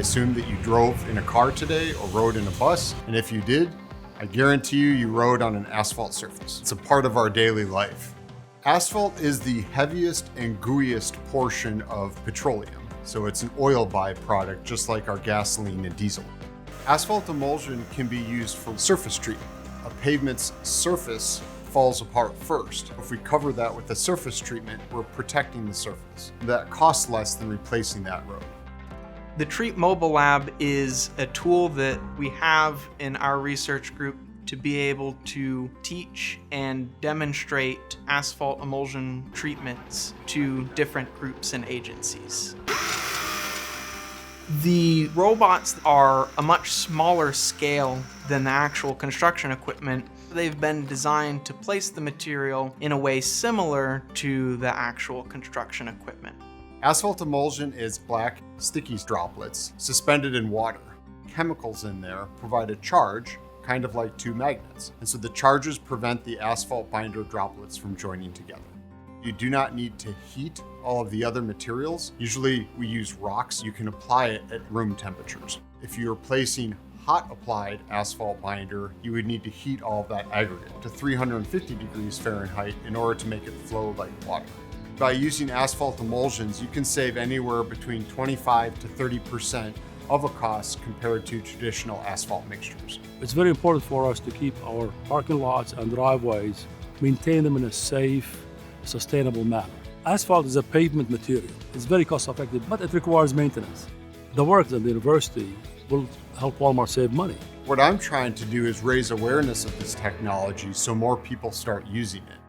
assume that you drove in a car today or rode in a bus, and if you did, I guarantee you rode on an asphalt surface. It's a part of our daily life. Asphalt is the heaviest and gooeyest portion of petroleum, so it's an oil byproduct just like our gasoline and diesel. Asphalt emulsion can be used for surface treatment. A pavement's surface falls apart first. If we cover that with a surface treatment, we're protecting the surface. That costs less than replacing that road. The Treat Mobile Lab is a tool that we have in our research group to be able to teach and demonstrate asphalt emulsion treatments to different groups and agencies. The robots are a much smaller scale than the actual construction equipment. They've been designed to place the material in a way similar to the actual construction equipment. Asphalt emulsion is black, sticky droplets suspended in water. Chemicals in there provide a charge, kind of like two magnets, and so the charges prevent the asphalt binder droplets from joining together. You do not need to heat all of the other materials. Usually we use rocks. You can apply it at room temperatures. If you're placing hot applied asphalt binder, you would need to heat all of that aggregate to 350 degrees Fahrenheit in order to make it flow like water. By using asphalt emulsions, you can save anywhere between 25 to 30% of a cost compared to traditional asphalt mixtures. It's very important for us to keep our parking lots and driveways, maintain them in a safe, sustainable manner. Asphalt is a pavement material. It's very cost effective, but it requires maintenance. The work at the university will help Walmart save money. What I'm trying to do is raise awareness of this technology so more people start using it.